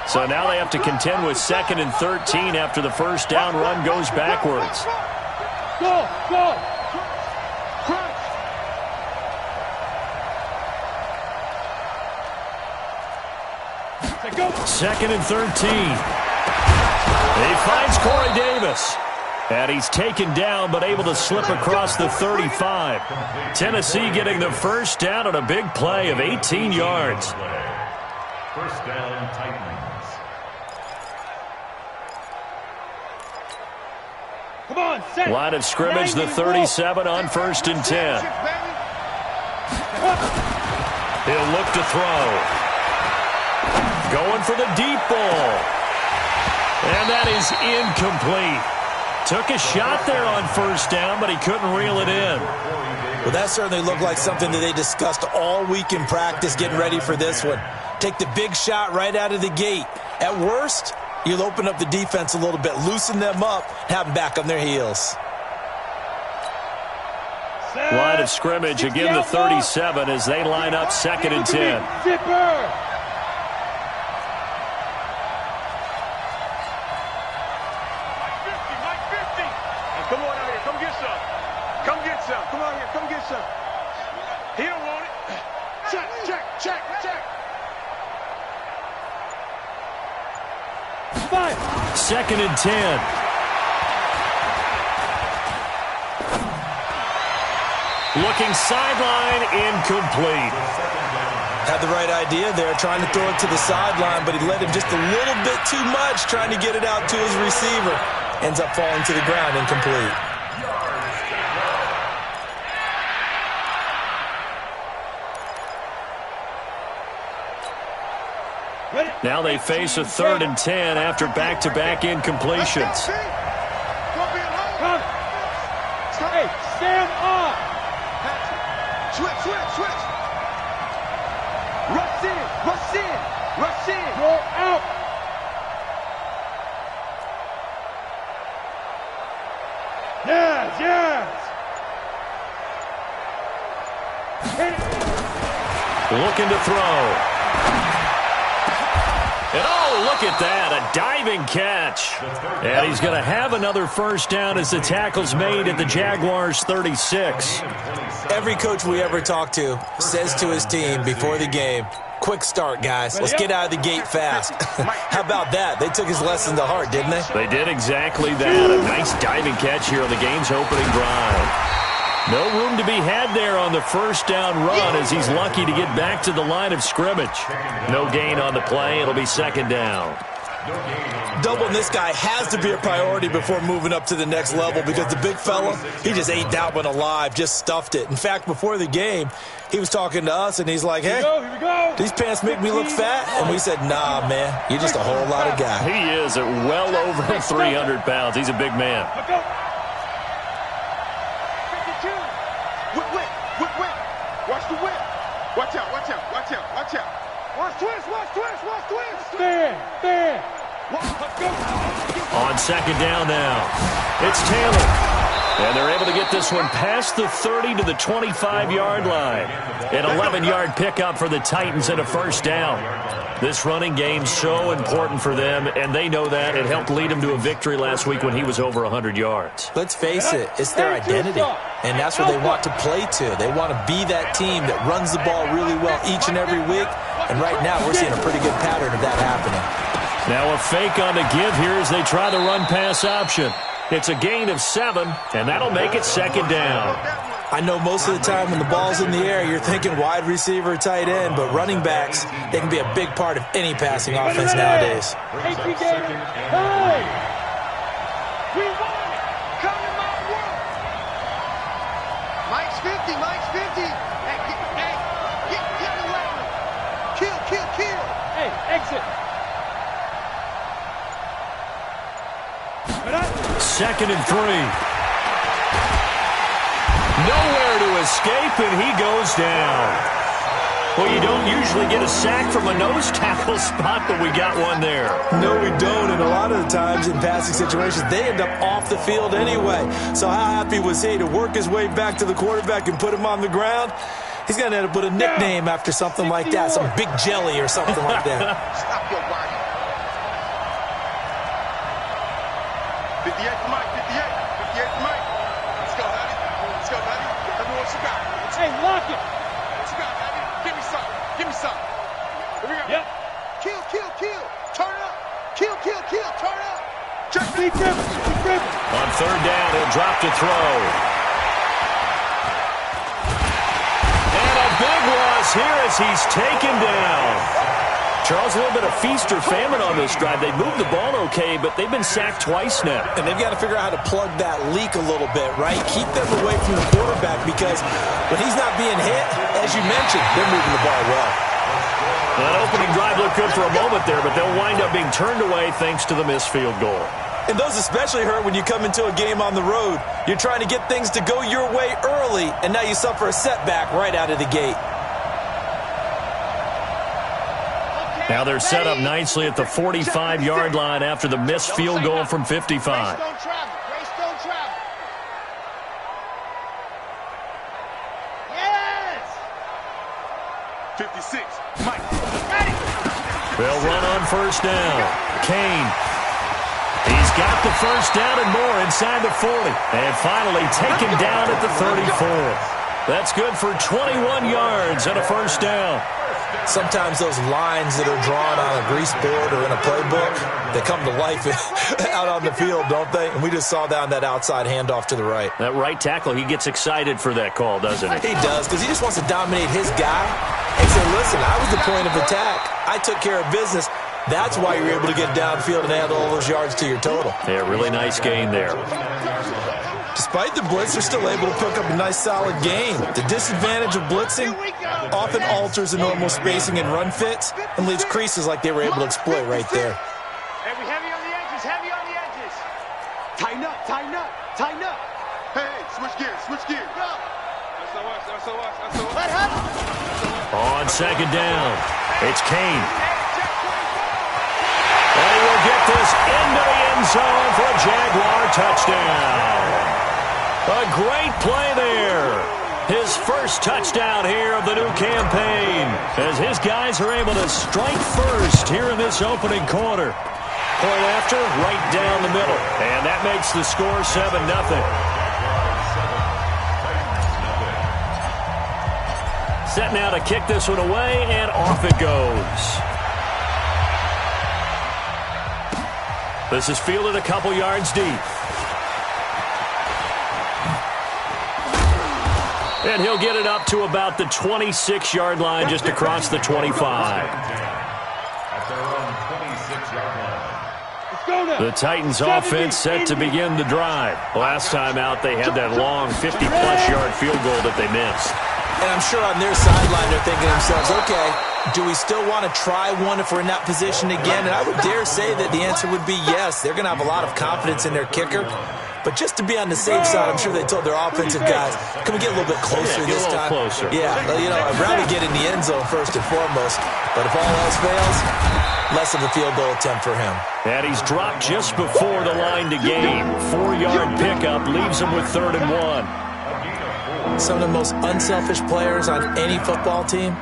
So now they have to contend with 2nd and 13 after the first down run goes backwards. Go, go. 2nd and 13. He finds Corey Davis. And he's taken down but able to slip across the 35. Tennessee getting the first down on a big play of 18 yards. First down, Titans. Come on, set. Line of scrimmage, the 37 on 1st and 10. He'll look to throw. Going for the deep ball. And that is incomplete. Took a shot there on 1st down, but he couldn't reel it in. Well, that certainly looked like something that they discussed all week in practice getting ready for this one. Take the big shot right out of the gate. At worst, you'll open up the defense a little bit, loosen them up, have them back on their heels. Line of scrimmage, again the 37 as they line up 2nd and 10. Zipper. Come on out here. Come get some. Come get some. Come on here. Come get some. He don't want it. Check, check, check, check. 2nd and 10. Looking sideline, incomplete. Had the right idea there, trying to throw it to the sideline, but he led him just a little bit too much, trying to get it out to his receiver. Ends up falling to the ground, incomplete. Now they face a 3rd and 10 after back-to-back incompletions. Hey, stand up. Switch, switch, switch. Rush in, rush in, rush in. Go out. Yes, yes. Looking to throw. And oh, look at that, a diving catch. And he's going to have another first down as the tackle's made at the Jaguars' 36. Every coach we ever talk to says to his team before the game, quick start, guys. Let's get out of the gate fast. How about that? They took his lesson to heart, didn't they? They did exactly that. A nice diving catch here on the game's opening drive. No room to be had there on the first down run as he's lucky to get back to the line of scrimmage. No gain on the play. It'll be 2nd down. Doubling this guy has to be a priority before moving up to the next level because the big fella, he just ate that one alive, just stuffed it. In fact, before the game, he was talking to us, and he's like, hey, here we go. These pants make me look fat? And we said, nah, man, you're just a whole lot of guy. He is at well over 300 pounds. He's a big man. Watch the whip. Watch out, watch out, watch out, watch out. Watch twist, watch twist, watch twist. Stand. On 2nd down now, it's Taylor. And they're able to get this one past the 30 to the 25-yard line. An 11-yard pickup for the Titans and a first down. This running game's so important for them, and they know that. It helped lead them to a victory last week when he was over 100 yards. Let's face it, it's their identity, and that's what they want to play to. They want to be that team that runs the ball really well each and every week, and right now we're seeing a pretty good pattern of that happening. Now a fake on the give here as they try the run-pass option. It's a gain of 7, and that'll make it 2nd down. I know most of the time when the ball's in the air, you're thinking wide receiver, tight end, but running backs, they can be a big part of any passing offense nowadays. We won it. Come to my world. Mike's 50, Mike's 50. Hey, get the weapon. Kill. Hey, exit. 2nd and 3. Nowhere to escape, and he goes down. Well, you don't usually get a sack from a nose tackle spot, but we got one there. No, we don't, and a lot of the times in passing situations, they end up off the field anyway. So how happy was he to work his way back to the quarterback and put him on the ground? He's going to end up with a nickname after something like that, some Big Jelly or something like that. Stop your body. Be driven. Be driven. On third down, he'll drop to throw. And a big loss here as he's taken down. Charles, a little bit of feast or famine on this drive. They moved the ball okay, but they've been sacked twice now. And they've got to figure out how to plug that leak a little bit, right? Keep them away from the quarterback because when he's not being hit, as you mentioned, they're moving the ball well. That opening drive looked good for a moment there, but they'll wind up being turned away thanks to the missed field goal. And those especially hurt when you come into a game on the road. You're trying to get things to go your way early, and now you suffer a setback right out of the gate. Now they're set up nicely at the 45-yard line after the missed field goal from 55. Grace don't travel. Grace don't travel. Yes! 56. Mike. Ready. They'll run on first down. Kane. He's got the first down and more inside the 40. And finally taken down at the 34. That's good for 21 yards and a first down. Sometimes those lines that are drawn on a grease board or in a playbook, they come to life out on the field, don't they? And we just saw that on that outside handoff to the right. That right tackle, he gets excited for that call, doesn't he? He does, because he just wants to dominate his guy and say, listen, I was the point of attack. I took care of business. That's why you're able to get downfield and add all those yards to your total. Yeah, really nice gain there. Despite the blitz, they're still able to pick up a nice, solid gain. The disadvantage of blitzing often alters the normal spacing and run fits and leaves creases like they were able to exploit right there. Heavy on the edges, heavy on the edges. Tighten up, tighten up, tighten up. Hey, switch gears. Go. Let her. On second down, it's Kane. And he will get this into the end zone for a Jaguar touchdown. A great play there. His first touchdown here of the new campaign as his guys are able to strike first here in this opening quarter. Point after, right down the middle. And that makes the score 7-0. Set now to kick this one away, and off it goes. This is fielded a couple yards deep. And he'll get it up to about the 26-yard line, just across the 25. The Titans offense set to begin the drive. Last time out, they had that long 50-plus yard field goal that they missed. And I'm sure on their sideline, they're thinking to themselves, okay, do we still want to try one if we're in that position again? And I would dare say that the answer would be yes. They're going to have a lot of confidence in their kicker. But just to be on the safe side, I'm sure they told their offensive guys, can we get a little bit closer this time? Closer. Yeah, you know, I'd rather get in the end zone first and foremost. But if all else fails, less of a field goal attempt for him. And he's dropped just before the line to gain. 4-yard pickup leaves him with 3rd and 1. Some of the most unselfish players on any football team,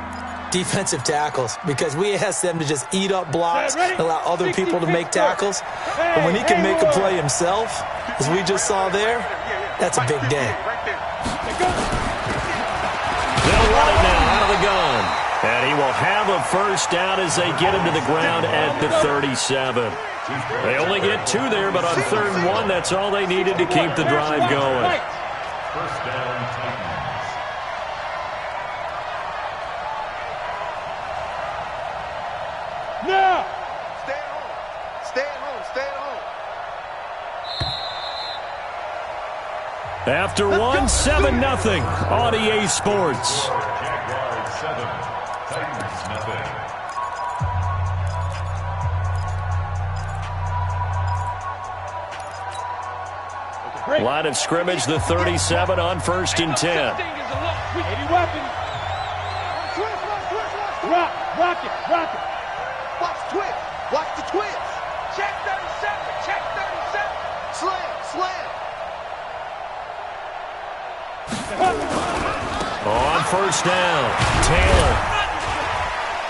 defensive tackles, because we ask them to just eat up blocks and allow other people to make tackles. But when he can make a play himself, as we just saw there, that's a big day. They'll run it now out of the gun. And he will have a first down as they get him to the ground at the 37. They only get 2 there, but on 3rd and 1, that's all they needed to keep the drive going. First down, Titans. Now. Stay at home. Stay at home. Stay at home. After 1, 7-0 on EA Sports. Jaguars 7, Titans nothing. Line of scrimmage, the 37 on 1st and 10. 80 weapons. Rock it. Watch the twist. Watch the twist. Check 37. Check 37. Slam. On first down, Taylor.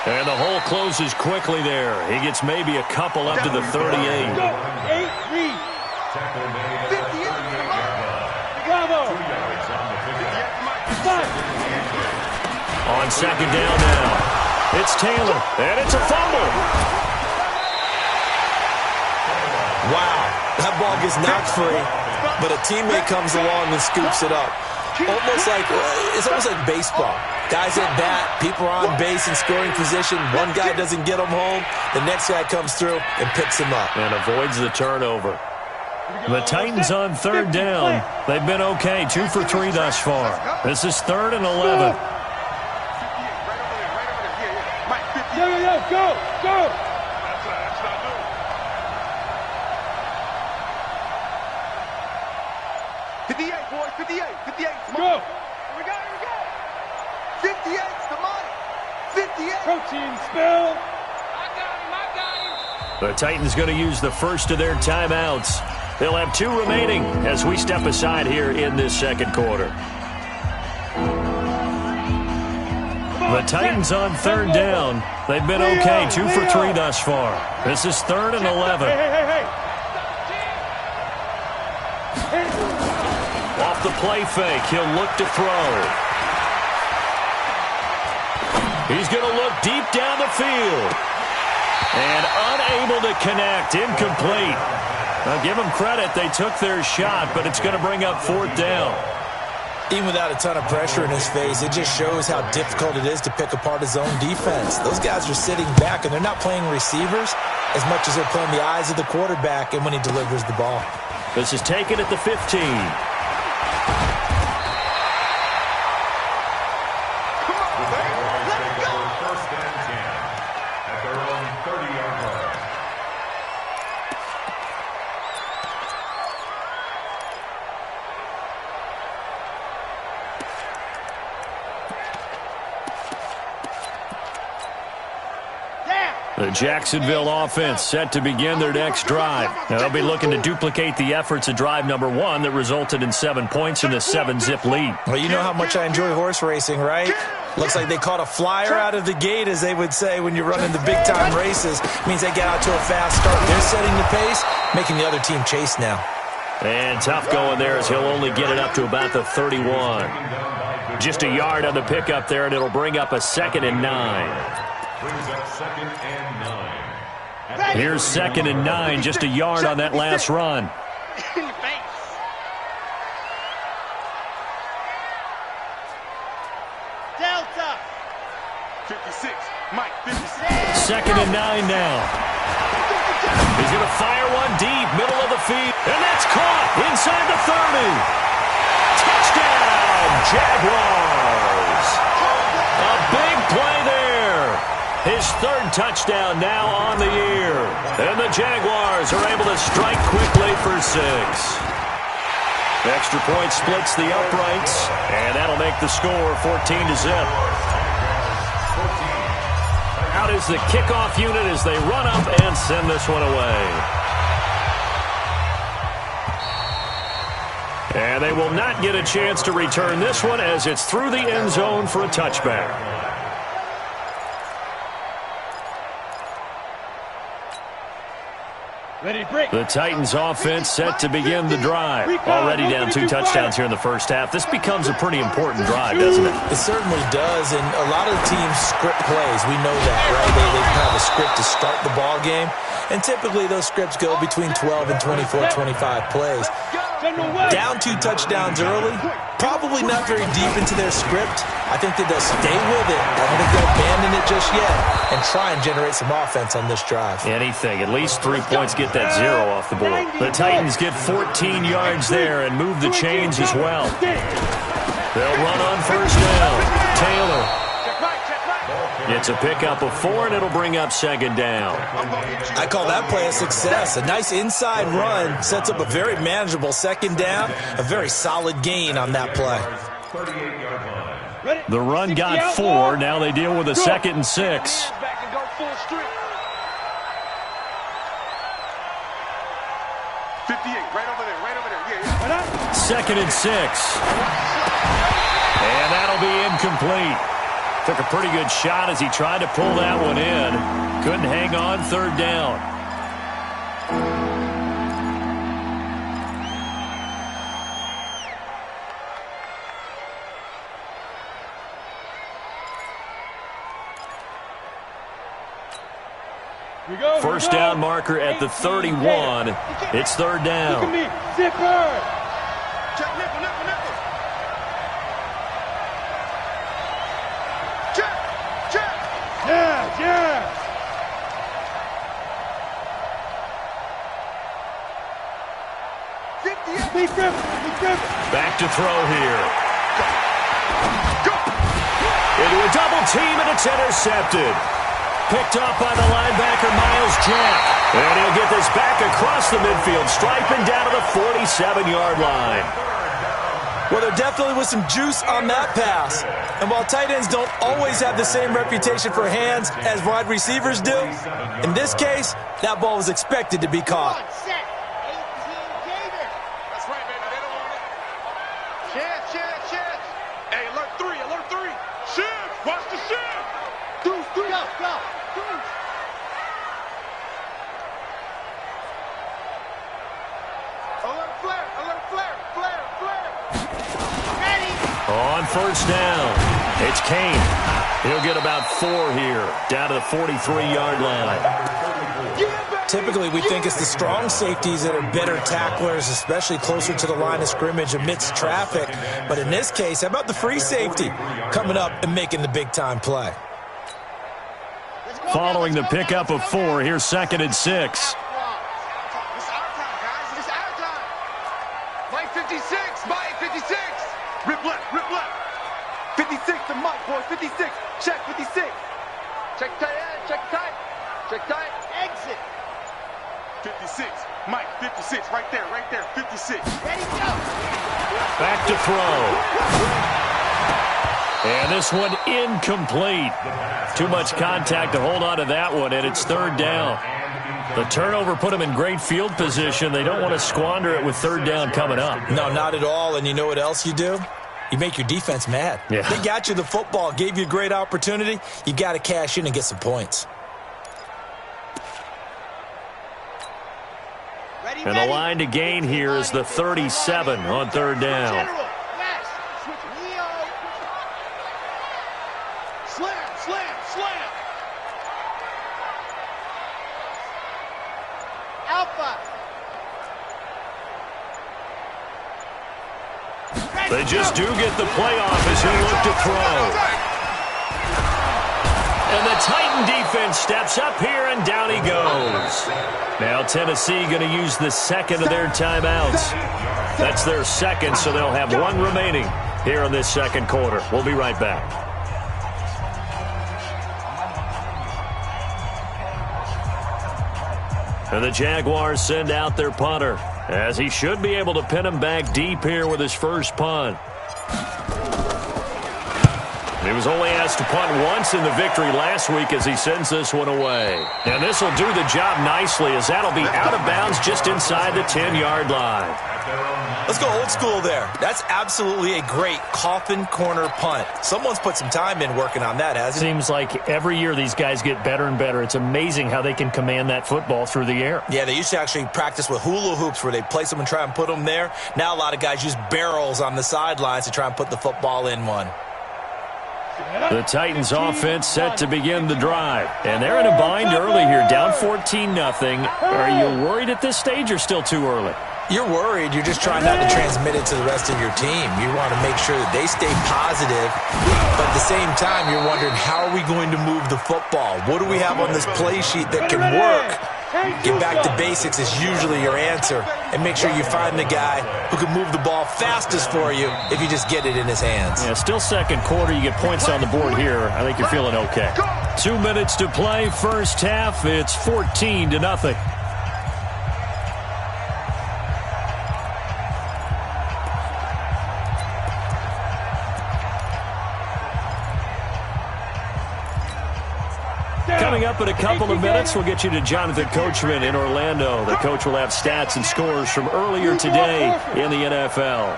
And the hole closes quickly there. He gets maybe a couple up to the 38. Go. 8 read. Tackle made at the 38-yard line. Bravo. 2 yards on the pickup. Five. On second down now, it's Taylor, and it's a fumble. Wow, that gets knocked free, but a teammate comes along and scoops it up. It's almost like baseball. Guys at bat, people are on base in scoring position. One guy doesn't get them home. The next guy comes through and picks him up. And avoids the turnover. The Titans on third down. They've been okay, 2 for 3 thus far. This is 3rd and 11. Go! That's not good. 58, boys, 58. Come on. Go! Here we go. 58's the money. 58. Protein spill! I got him. The Titans going to use the first of their timeouts. They'll have 2 remaining as we step aside here in this second quarter. The Titans on third down. They've been okay, 2 for 3 thus far. This is 3rd and 11. Hey! Off the play fake, he'll look to throw. He's going to look deep down the field. And unable to connect, incomplete. Now give them credit, they took their shot, but it's going to bring up 4th down. Even without a ton of pressure in his face, it just shows how difficult it is to pick apart his own defense. Those guys are sitting back, and they're not playing receivers as much as they're playing the eyes of the quarterback and when he delivers the ball. This is taken at the 15. First and 10 at their own 30-yard line. The Jacksonville offense set to begin their next drive. Now they'll be looking to duplicate the efforts of drive number 1 that resulted in 7 points in a 7-zip lead. Well, you know how much I enjoy horse racing, right? Looks like they caught a flyer out of the gate, as they would say when you're running the big-time races. Means they get out to a fast start. They're setting the pace, making the other team chase now. And tough going there as he'll only get it up to about the 31. Just a yard on the pickup there, and it'll bring up a 2nd and 9. Brings up 2nd and 9. Here's 2nd and 9, just a yard on that last run. Delta. 56. Mike, 56. 2nd and 9 now. He's going to fire one deep, middle of the field, and that's caught inside the 30. Touchdown, Jaguars. A big play there. His 3rd touchdown now on the year. And the Jaguars are able to strike quickly for 6. Extra point splits the uprights, and that'll make the score 14-0. Out is the kickoff unit as they run up and send this one away. And they will not get a chance to return this one as it's through the end zone for a touchback. The Titans offense set to begin the drive. Already down 2 touchdowns here in the first half. This becomes a pretty important drive, doesn't it? It certainly does, and a lot of the teams script plays. We know that, right? They have a script to start the ball game, and typically those scripts go between 12 and 24, 25 plays. Down 2 touchdowns early, probably not very deep into their script. I think that they'll stay with it. I don't think they'll abandon it just yet and try and generate some offense on this drive. Anything. At least 3 points get that 0 off the board. The Titans get 14 yards there and move the chains as well. They'll run on first down. Taylor gets a pickup of 4, and it'll bring up 2nd down. I call that play a success. A nice inside run sets up a very manageable 2nd down. A very solid gain on that play. 38-yard line. The run got 4. Now they deal with a 2nd and 6. Back and go full strip. 58, right over there. Yeah. 2nd and 6. And that'll be incomplete. Took a pretty good shot as he tried to pull that one in. Couldn't hang on 3rd down. First down marker at the 31. It's third down. Look at me. Zipper. Check, nickel, nickel, nickel. Check, check. Yeah, yeah. Be driven, be driven. Back to throw here. Into a double team, and it's intercepted. Picked up by the linebacker, Miles Jack. And he'll get this back across the midfield stripe and down to the 47-yard line. Well, there definitely was some juice on that pass. And while tight ends don't always have the same reputation for hands as wide receivers do, in this case, that ball was expected to be caught. That's right, baby. They don't want it. Chance, chance, chance. Hey, alert three, alert three. Shift. Watch the shift. Deuce, deuce. Go, go. Deuce. Alert flare, alert flare, flare, flare. Ready. On first down, it's Kane. He'll get about 4 here, down to the 43-yard line. Typically, we think it's the strong safeties that are better tacklers, especially closer to the line of scrimmage amidst traffic. But in this case, how about the free safety coming up and making the big-time play? Following the pickup of 4, here's 2nd and 6. It's our time, guys. It's our time. Mike 56. Mike 56. Rip left. Rip left. 56 to Mike, boys. 56. Check 56. Check tight end. Check tight. Check tight. Exit. 56. Mike 56. Right there. Right there. 56. Ready, go. Back to throw. And this one incomplete. Too much contact to hold on to that one, and it's third down. The turnover put them in great field position. They don't want to squander it with third down coming up. No, not at all. And you know what else you do? You make your defense mad. Yeah. They got you the football, gave you a great opportunity. You got to cash in and get some points. And the line to gain here is the 37 on third down. Slam, slam, slam. Alpha. They just do get the playoff as he'll look to throw. And the Titan defense steps up here, and down he goes. Now Tennessee going to use the second of their timeouts. That's their second, so they'll have one remaining here in this second quarter. We'll be right back. And the Jaguars send out their punter, as he should be able to pin him back deep here with his first punt. He was only asked to punt once in the victory last week as he sends this one away. And this will do the job nicely, as that'll be out of bounds just inside the 10-yard line. Let's go old school there. That's absolutely a great coffin corner punt. Someone's put some time in working on that, hasn't he? Seems like every year these guys get better and better. It's amazing how they can command that football through the air. Yeah, they used to actually practice with hula hoops where they place them and try and put them there. Now a lot of guys use barrels on the sidelines to try and put the football in one. The Titans offense set to begin the drive. And they're in a bind early here, down 14-0. Are you worried at this stage or still too early? You're worried. You're just trying not to transmit it to the rest of your team. You want to make sure that they stay positive. But at the same time, you're wondering, how are we going to move the football? What do we have on this play sheet that can work? Get back to basics is usually your answer. And make sure you find the guy who can move the ball fastest for you if you just get it in his hands. Yeah, still second quarter. You get points on the board here. I think you're feeling okay. 2 minutes to play, first half. It's 14-0. Coming up in a couple of minutes, we'll get you to Jonathan Coachman in Orlando. The coach will have stats and scores from earlier today in the NFL.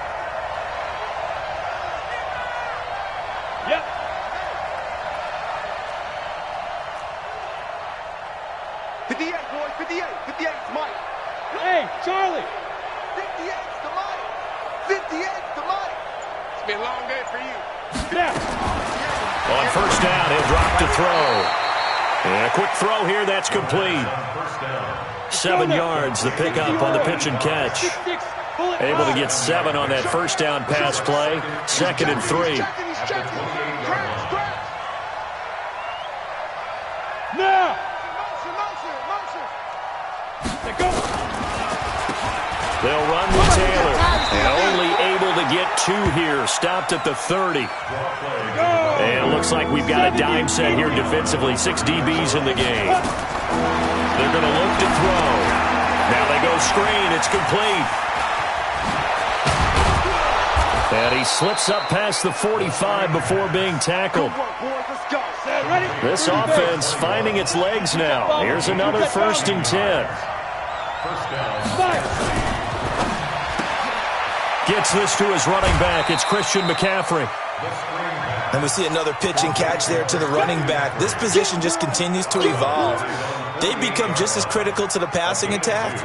Yep. '58, boys, 58. 58 to Mike. Hey, Charlie. 58 to Mike. 58 to Mike. It's been a long day for you. Snap. On first down, he'll drop to throw. And a quick throw here, that's complete. 7 yards, the pickup on the pitch and catch. Able to get 7 on that first down pass play. 2nd and 3. Now! They'll run with Taylor. And only able to get 2 here. Stopped at the 30. And it looks like we've got a dime set here defensively. 6 DBs in the game. They're going to look to throw. Now they go screen. It's complete. And he slips up past the 45 before being tackled. This offense finding its legs now. Here's another 1st and 10. Gets this to his running back. It's Christian McCaffrey. And we see another pitch and catch there to the running back. This position just continues to evolve. They become just as critical to the passing attack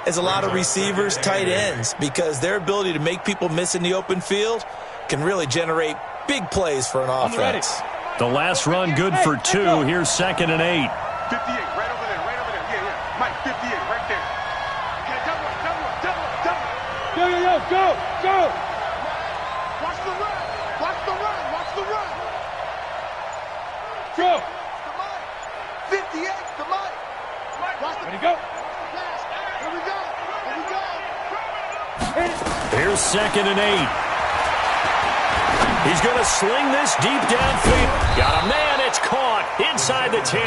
as a lot of receivers, tight ends, because their ability to make people miss in the open field can really generate big plays for an offense. The last run good for 2. Here's 2nd and 8. 58, right over there, right over there. Yeah. Mike, 58, right there. Okay, double. Go! Watch the run. Go! The Mike. 58, the Mike. Watch the Ready, go! Here we go. Here's 2nd and 8. He's going to sling this deep downfield. Got a man. It's caught inside the 10.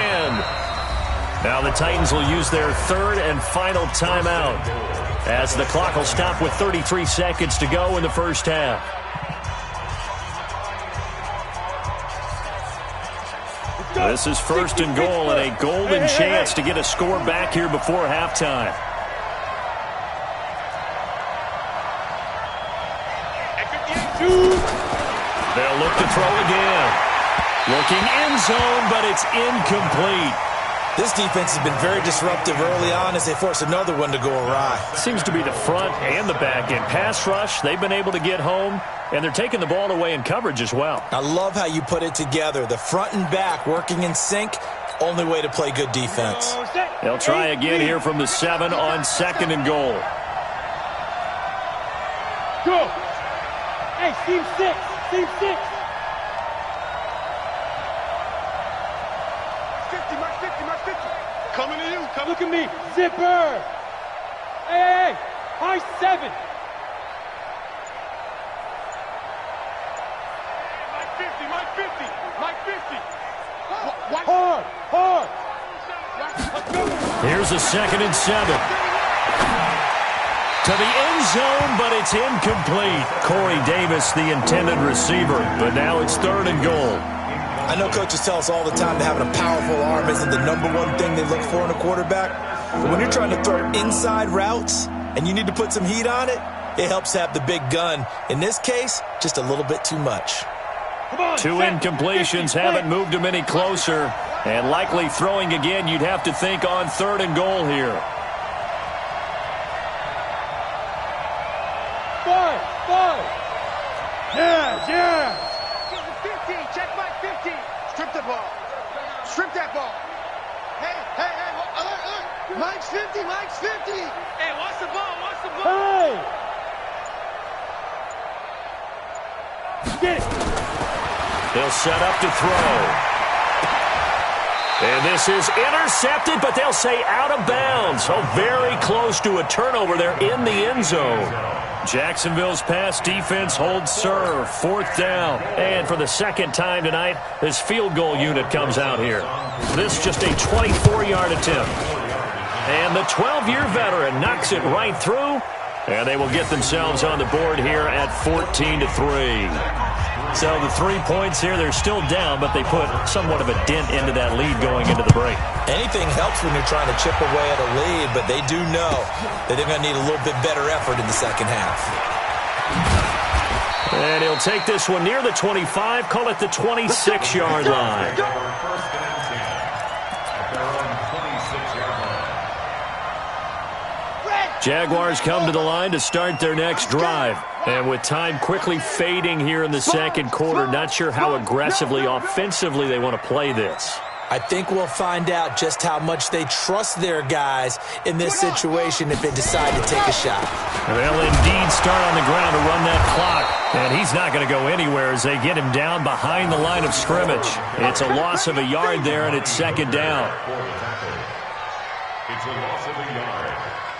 Now the Titans will use their 3rd and final timeout as the clock will stop with 33 seconds to go in the first half. This is 1st and goal and a golden chance to get a score back here before halftime. They'll look to throw again. Looking end zone, but it's incomplete. This defense has been very disruptive early on as they force another one to go awry. Seems to be the front and the back end. Pass rush, they've been able to get home, and they're taking the ball away in coverage as well. I love how you put it together. The front and back working in sync, only way to play good defense. They'll try again here from the 7 on 2nd and goal. Go! Hey, team 6! Team 6! 50, Mike 50. Coming to you. Look at me! Zipper! Hey! High 7! Mike 50. Hard! Here's a 2nd and 7. To the end zone, but it's incomplete. Corey Davis, the intended receiver, but now it's 3rd and goal. I know coaches tell us all the time that having a powerful arm isn't the #1 thing they look for in a quarterback. But when you're trying to throw inside routes and you need to put some heat on it, it helps to have the big gun. In this case, just a little bit too much. 2 incompletions haven't moved him any closer. And likely throwing again, you'd have to think on 3rd and goal here. 5! Yeah! 50, check Mike 50. Strip the ball. Strip that ball. Hey, alert. Mike's 50. Hey, watch the ball. Hey! Get it! They'll set up to throw. And this is intercepted, but they'll say out of bounds. So very close to a turnover there in the end zone. Jacksonville's pass defense holds serve. 4th down. And for the 2nd time tonight, this field goal unit comes out here. This just a 24-yard attempt. And the 12-year veteran knocks it right through. And they will get themselves on the board here at 14-3. So the 3 points here, they're still down, but they put somewhat of a dent into that lead going into the break. Anything helps when you're trying to chip away at a lead, but they do know that they're going to need a little bit better effort in the second half. And he'll take this one near the 25, call it the 26-yard line. Jaguars come to the line to start their next drive. And with time quickly fading here in the second quarter, not sure how aggressively, offensively they want to play this. I think we'll find out just how much they trust their guys in this situation if they decide to take a shot. They'll indeed start on the ground to run that clock. And he's not going to go anywhere as they get him down behind the line of scrimmage. It's a loss of a yard there, and it's second down. It's a loss of a yard.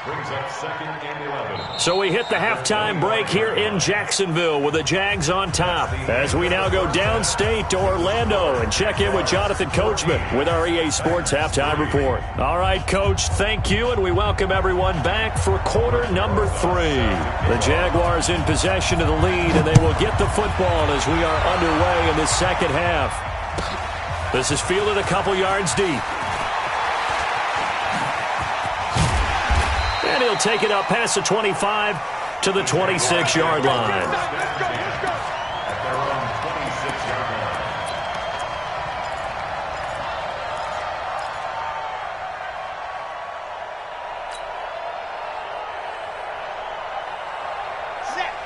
Brings up 2nd and 11. So we hit the halftime break here in Jacksonville with the Jags on top. As we now go downstate to Orlando and check in with Jonathan Coachman with our EA Sports Halftime Report. All right, Coach, thank you, and we welcome everyone back for quarter number 3. The Jaguars in possession of the lead, and they will get the football as we are underway in the second half. This is fielded a couple yards deep. And he'll take it up past the 25 to the 26-yard line. At their own 26-yard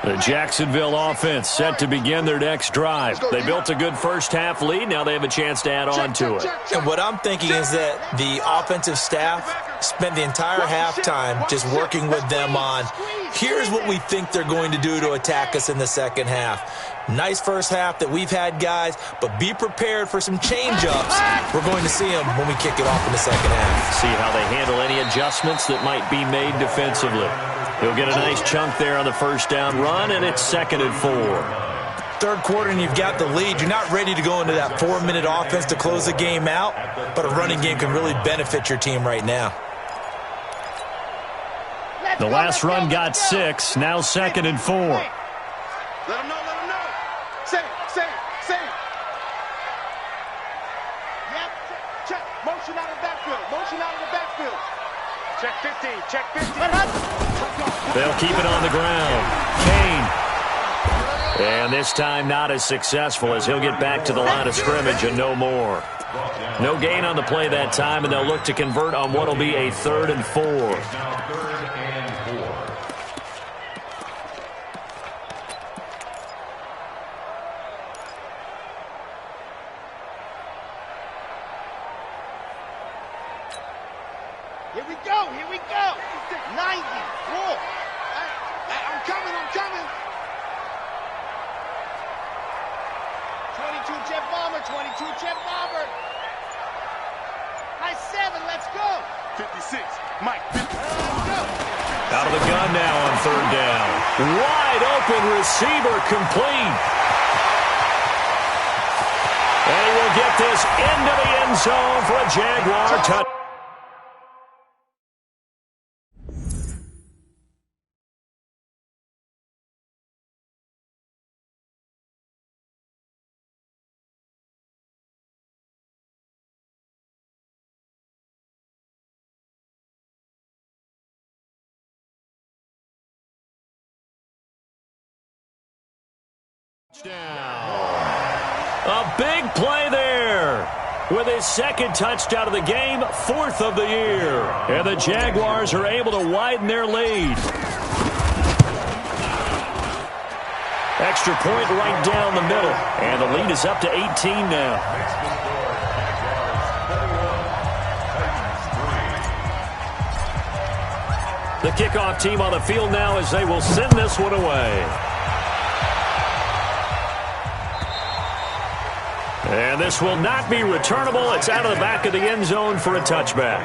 line. The Jacksonville offense set to begin their next drive. They built a good first-half lead. Now they have a chance to add on to it. And what I'm thinking is that the offensive staff spent the entire halftime just working with them on, here's what we think they're going to do to attack us in the second half. Nice first half that we've had, guys, but be prepared for some change-ups. We're going to see them when we kick it off in the second half. See how they handle any adjustments that might be made defensively. He'll get a nice chunk there on the first down run, and it's 2nd and 4. Third quarter and you've got the lead. You're not ready to go into that 4-minute offense to close the game out, but a running game can really benefit your team right now. The last run got 6, now 2nd and 4. Let him know, let him know. Say it. Yep, check. Motion out of the backfield. Check 15. They'll keep it on the ground. Kane. And this time not as successful as he'll get back to the line of scrimmage and no more. No gain on the play that time, and they'll look to convert on what will be a 3rd and 4. Now 3rd and 4. Here we go. 90. Whoa. I'm coming. 22 jet bomber. High 7, let's go. 56, Mike. Let's go. Out of the gun now on 3rd down. Wide open receiver complete. And he will get this into the end zone for a Jaguar touchdown. A big play there with his 2nd touchdown of the game, 4th of the year. And the Jaguars are able to widen their lead. Extra point right down the middle. And the lead is up to 18 now. The kickoff team on the field now as they will send this one away. And this will not be returnable. It's out of the back of the end zone for a touchback.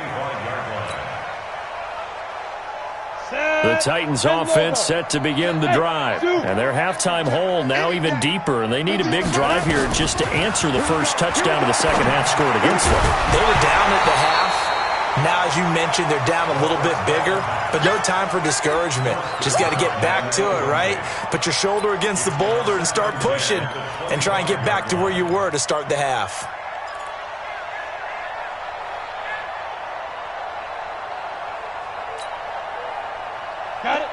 The Titans offense set to begin the drive. And their halftime hole now even deeper. And they need a big drive here just to answer the first touchdown of the second half scored against them. They were down at the half. Now, as you mentioned, they're down a little bit bigger, but no time for discouragement. Just got to get back to it, right? Put your shoulder against the boulder and start pushing and try and get back to where you were to start the half.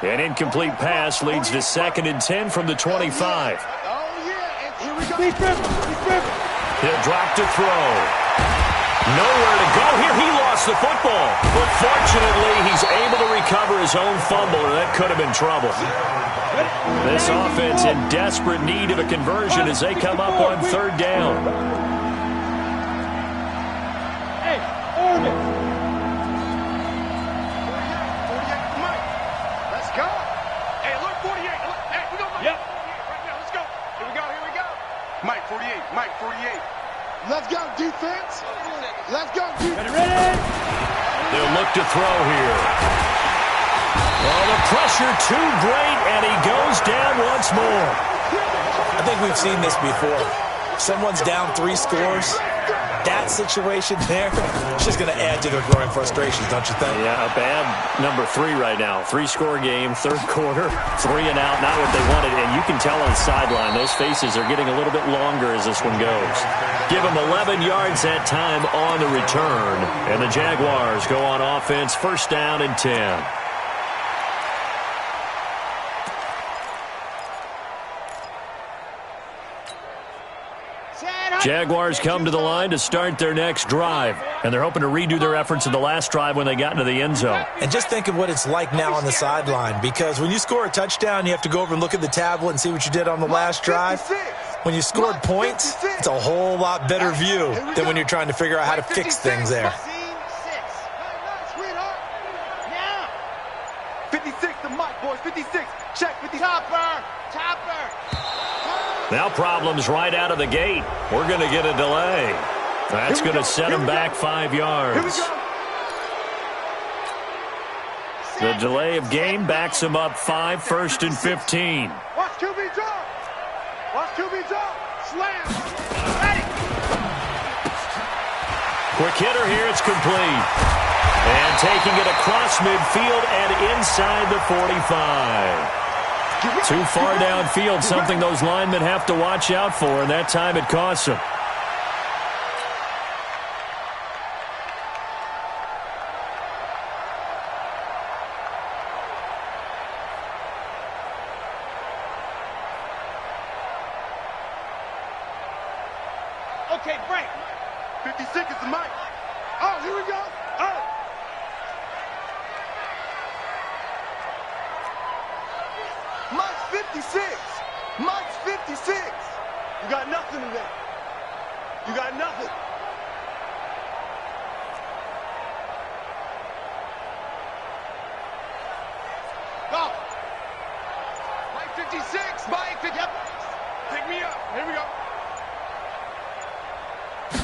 An incomplete pass leads to 2nd and 10 from the 25. Oh, yeah. And here we go. He'll drop to throw. Nowhere to go here. He lost the football. But fortunately, he's able to recover his own fumble, or that could have been trouble. This offense in desperate need of a conversion as they come up on 3rd down. Let's go, defense. Let's go, defense. Ready? They'll look to throw here. Oh, the pressure too great, and he goes down once more. I think we've seen this before. Someone's down 3 scores. That situation there, it's just going to add to their growing frustrations, don't you think? Yeah, a bad number 3 right now. 3-score game, third quarter, 3 and out, not what they wanted. And you can tell on the sideline, those faces are getting a little bit longer as this one goes. Give them 11 yards that time on the return. And the Jaguars go on offense, first down and 10. Jaguars come to the line to start their next drive, and they're hoping to redo their efforts in the last drive when they got into the end zone. And just think of what it's like now on the sideline, because when you score a touchdown, you have to go over and look at the tablet and see what you did on the last drive. When you scored points, it's a whole lot better view than when you're trying to figure out how to fix things there. 56 to Mike, boys. 56. Check 50. Topper. Now problems right out of the gate. We're going to get a delay. That's going to set them back 5 yards. The delay of game backs them up 5, 1st and 15. Watch QB drop. Watch QB drop. Slam. Ready. Quick hitter here. It's complete. And taking it across midfield and inside the 45. Too far downfield, something those linemen have to watch out for, and that time it costs them. Okay, break. 56 is the mic. Oh, here we go. Oh. Mike's 56. Mike's 56. You got nothing today. You got nothing. Go. Mike 56. Mike 50. Yep. Pick me up. Here we go.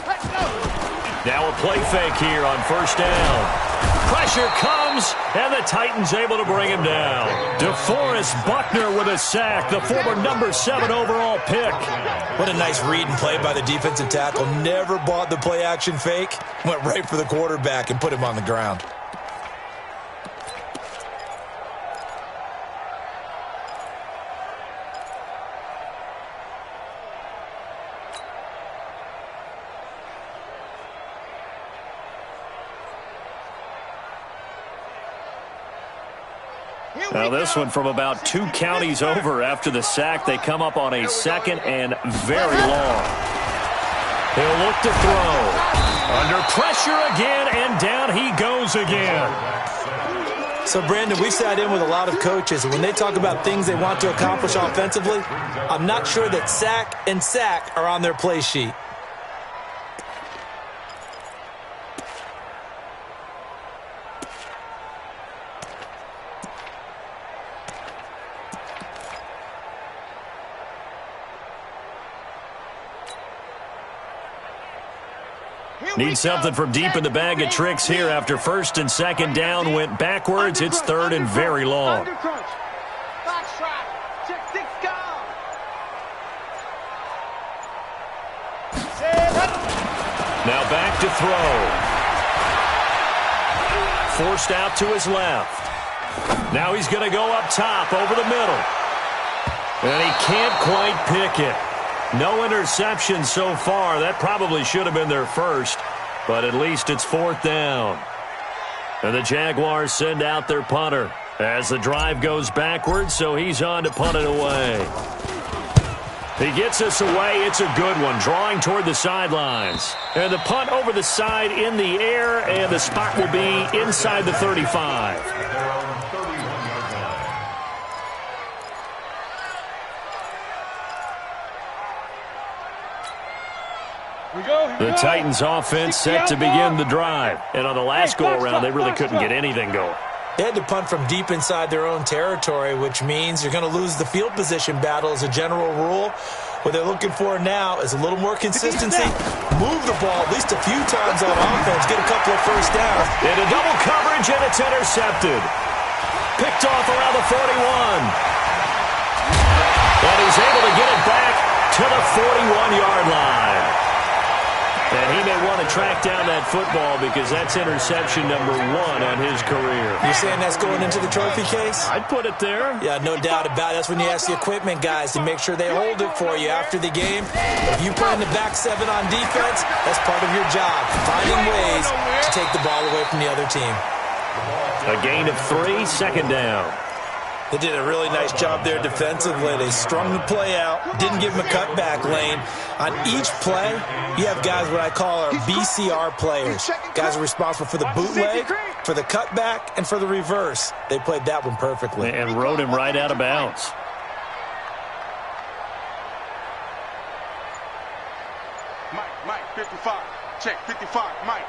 Let's go. Now a play fake here on first down. Pressure comes, and the Titans able to bring him down. DeForest Buckner with a sack, the former number 7 overall pick. What a nice read and play by the defensive tackle. Never bought the play-action fake. Went right for the quarterback and put him on the ground. Now this one from about 2 counties over after the sack. They come up on a 2nd and very long. He'll look to throw. Under pressure again, and down he goes again. So, Brandon, we've sat in with a lot of coaches, and when they talk about things they want to accomplish offensively, I'm not sure that sack and sack are on their play sheet. Need something from deep in the bag of tricks here after 1st and 2nd down went backwards. It's 3rd and very long. Box trap. Check 6 go. Now back to throw. Forced out to his left. Now he's going to go up top over the middle. And he can't quite pick it. No interception so far. That probably should have been their first, but at least it's 4th down. And the Jaguars send out their punter as the drive goes backwards, so he's on to punt it away. He gets us away. It's a good one, drawing toward the sidelines. And the punt over the side in the air, and the spot will be inside the 35. The Titans offense set to begin the drive. And on the last go-around, they really couldn't get anything going. They had to punt from deep inside their own territory, which means you're going to lose the field position battle as a general rule. What they're looking for now is a little more consistency, move the ball at least a few times on offense, get a couple of first downs. Into double coverage, and it's intercepted. Picked off around the 41. And he's able to get it back to the 41-yard line. And he may want to track down that football because that's interception number 1 on his career. You're saying that's going into the trophy case? I'd put it there. Yeah, no doubt about it. That's when you ask the equipment guys to make sure they hold it for you after the game. If you play in the back 7 on defense, that's part of your job, finding ways to take the ball away from the other team. A gain of 3, second down. They did a really nice job there defensively. They strung the play out, didn't give him a cutback lane. On each play, you have guys what I call our BCR players. Guys are responsible for the bootleg, for the cutback, and for the reverse. They played that one perfectly. And rode him right out of bounds. Mike, 55. Check, 55, Mike.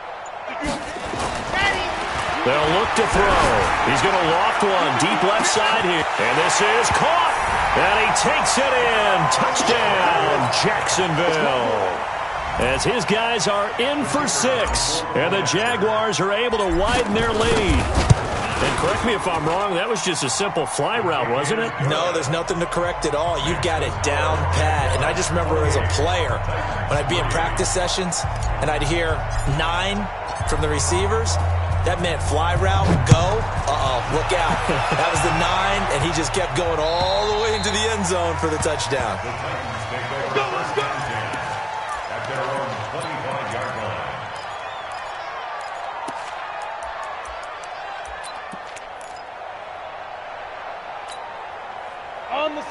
They'll look to throw. He's going to loft one deep left side here. And this is caught. And he takes it in. Touchdown, Jacksonville. As his guys are in for 6. And the Jaguars are able to widen their lead. And correct me if I'm wrong, that was just a simple fly route, wasn't it? No, there's nothing to correct at all. You've got it down pat. And I just remember as a player, when I'd be in practice sessions and I'd hear 9 from the receivers, that meant fly route, go, look out. That was the 9, and he just kept going all the way into the end zone for the touchdown. Let's go. At their own 25-yard line.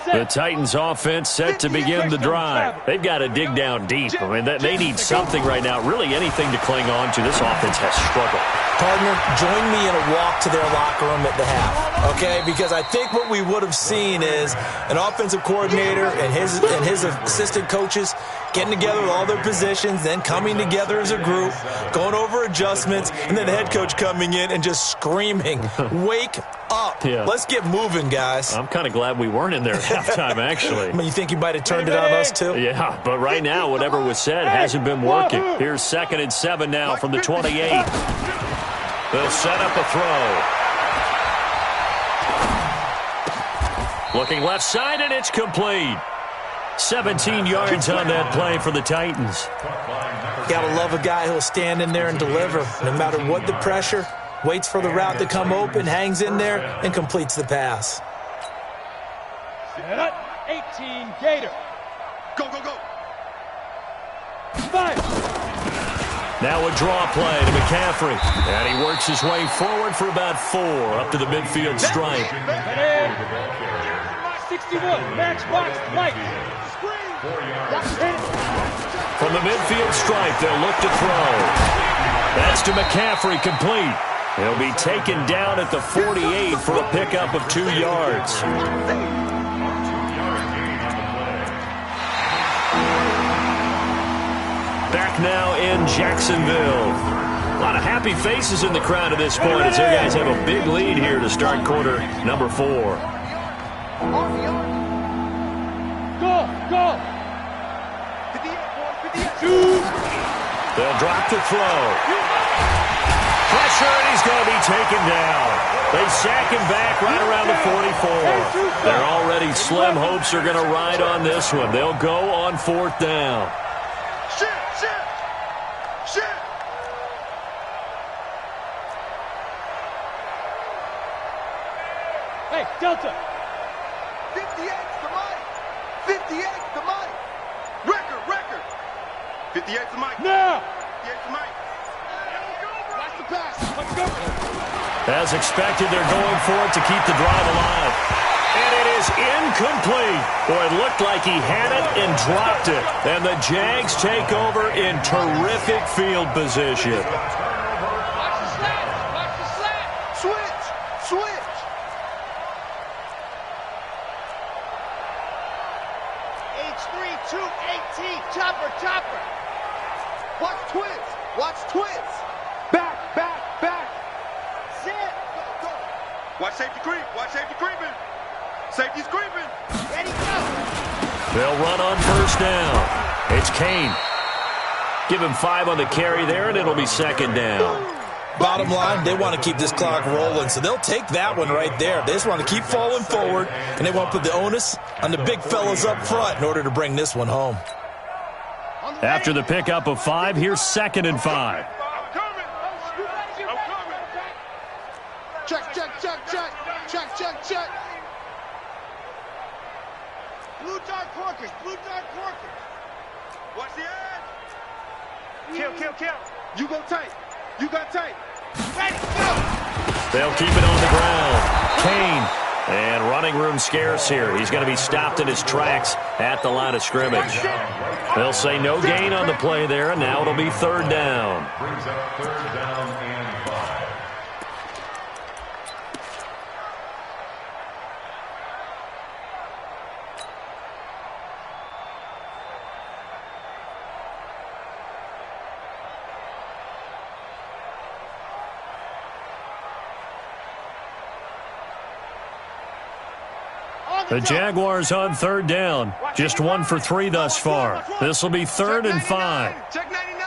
The Titans offense set to begin the drive. They've got to dig down deep. I mean, they need something right now, really anything to cling on to. This offense has struggled. Partner, join me in a walk to their locker room at the half, okay? Because I think what we would have seen is an offensive coordinator and his assistant coaches getting together with all their positions, then coming together as a group, going over adjustments, and then the head coach coming in and just screaming, wake up. Yeah. Let's get moving, guys. I'm kind of glad we weren't in there at halftime, actually. I mean, you think you might have turned it on us, too? Yeah, but right now, whatever was said hasn't been working. Here's 2nd and 7 now from the 28. They'll set up a throw. Looking left side, and it's complete. 17 yards on that play for the Titans. Gotta love a guy who'll stand in there and deliver. No matter what the pressure, waits for the route to come open, hangs in there, and completes the pass. 18, Gator. Go. 5. Now a draw play to McCaffrey. And he works his way forward for about 4 up to the midfield stripe. 61, match box, Mike. From the midfield stripe, they'll look to throw. That's to McCaffrey, complete. He'll be taken down at the 48 for a pickup of 2 yards. Back now in Jacksonville. A lot of happy faces in the crowd at this point as their guys have a big lead here to start quarter number 4. Go. They'll drop to throw. Pressure, and he's going to be taken down. They sack him back right around the 44. Their already slim hopes are going to ride on this one. They'll go on 4th down. Shit. Hey, Delta. 58 to Mike. 58 to Mike. Record. 58 to Mike. Now. 58 to Mike. Watch the pass. Let's go. As expected, they're going for it to keep the drive alive. And it is incomplete. Boy, it looked like he had it and dropped it. And the Jags take over in terrific field position. Watch the slat. Switch. H3, 218, chopper. Watch twins. Back. Sit. Go. Watch safety creep. Safety's creeping. Ready, go. They'll run on first down. It's Kane. Give him 5 on the carry there, and it'll be second down. Bottom line, they want to keep this clock rolling, so they'll take that one right there. They just want to keep falling forward, and they want to put the onus on the big fellas up front in order to bring this one home. After the pickup of 5, here's 2nd and 5. Check, check, check, check. Check, check, check. Blue dark corkers, blue dark corkers. Watch the edge. Kill, kill, kill. You go tight. You got tight. Ready, go. They'll keep it on the ground. Kane. And running room scarce here. He's going to be stopped in his tracks at the line of scrimmage. They'll say no gain on the play there, and now it'll be 3rd down. Brings up 3rd down and 5. The Jaguars on 3rd down. Just 1 for 3 thus far. This will be 3rd and 5. Check 99.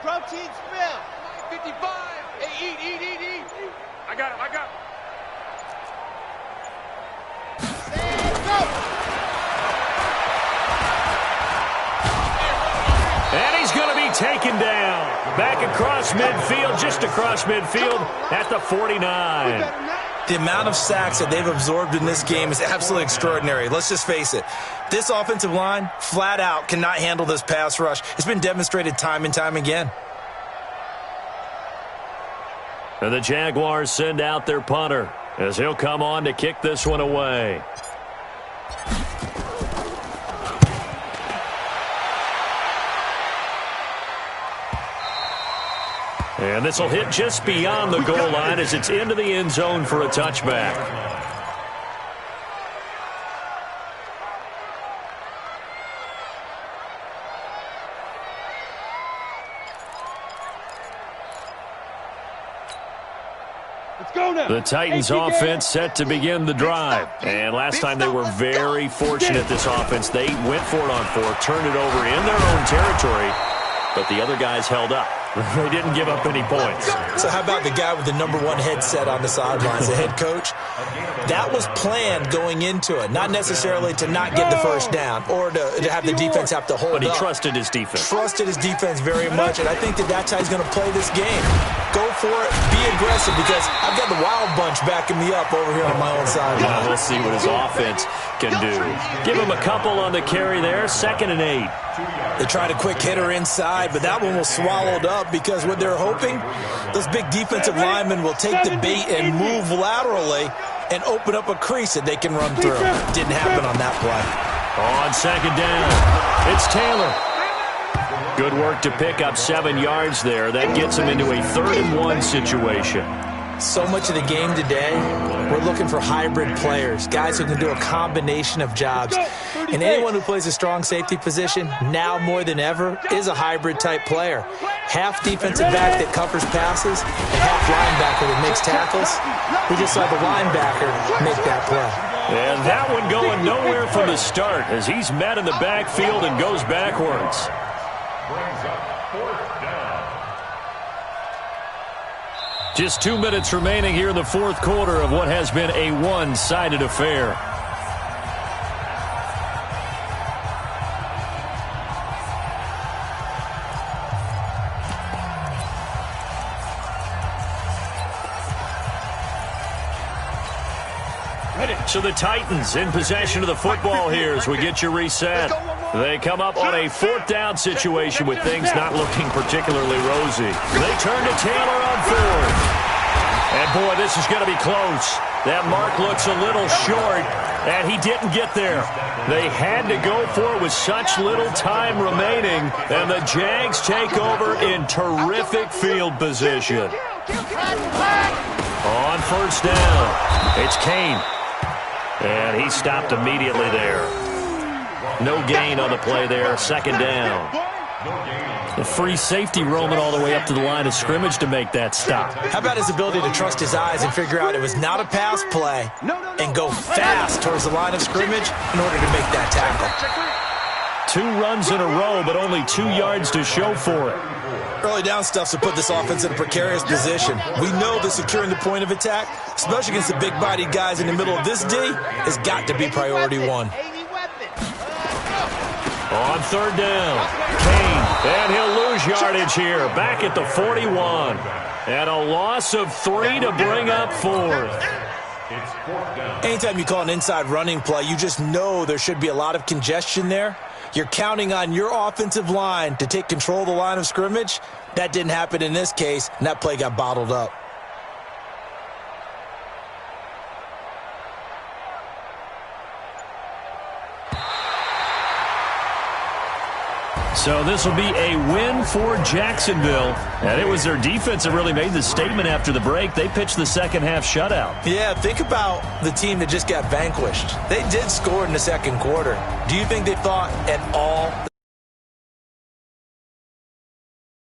Protein spill. 55. Hey, eat. I got him. Stand up. And he's going to be taken down. Back across midfield, just across midfield at the 49. The amount of sacks that they've absorbed in this game is absolutely extraordinary. Let's just face it. This offensive line, flat out, cannot handle this pass rush. It's been demonstrated time and time again. And the Jaguars send out their punter as he'll come on to kick this one away. And this will hit just beyond the goal line as it's into the end zone for a touchback. The Titans offense set to begin the drive. And last time they were very fortunate, this offense. They went for it on 4, turned it over in their own territory, but the other guys held up. They didn't give up any points. So how about the guy with the #1 headset on the sidelines, the head coach? That was planned going into it, not necessarily to not get the first down or to have the defense have to hold up. But he trusted his defense. Trusted his defense very much, and I think that's how he's going to play this game. Go for it, be aggressive, because I've got the wild bunch backing me up over here on my own sideline. We'll see what his offense can do. Give him a couple on the carry there, 2nd and 8. They tried a quick hitter inside, but that one was swallowed up because what they're hoping, those big defensive linemen will take the bait and move laterally and open up a crease that they can run through. Didn't happen on that play. On 2nd down, it's Taylor. Good work to pick up 7 yards there. That gets him into a 3rd and 1 situation. So much of the game today, we're looking for hybrid players, guys who can do a combination of jobs. And anyone who plays a strong safety position, now more than ever, is a hybrid-type player. Half defensive back that covers passes, and half linebacker that makes tackles. We just saw the linebacker make that play. And that one going nowhere from the start as he's met in the backfield and goes backwards. Brings up 4th down. Just 2 minutes remaining here in the 4th quarter of what has been a one-sided affair. So the Titans in possession of the football here as we get you reset. They come up on a 4th down situation with things not looking particularly rosy. They turn to Taylor on 4th. And boy, this is going to be close. That mark looks a little short, and he didn't get there. They had to go for it with such little time remaining, and the Jags take over in terrific field position. On 1st down, it's Kane. And he stopped immediately there. No gain on the play there, 2nd down. The free safety roaming all the way up to the line of scrimmage to make that stop. How about his ability to trust his eyes and figure out it was not a pass play and go fast towards the line of scrimmage in order to make that tackle. 2 runs in a row, but only 2 yards to show for it. Early down stuff to put this offense in a precarious position. We know that securing the point of attack, especially against the big-bodied guys in the middle of this D, has got to be priority 1. On 3rd down, Kane, and he'll lose yardage here, back at the 41. And a loss of 3 to bring up 4th. Anytime you call an inside running play, you just know there should be a lot of congestion there. You're counting on your offensive line to take control of the line of scrimmage. That didn't happen in this case, and that play got bottled up. So this will be a win for Jacksonville. And it was their defense that really made the statement after the break. They pitched the second half shutout. Yeah, think about the team that just got vanquished. They did score in the second quarter. Do you think they thought at all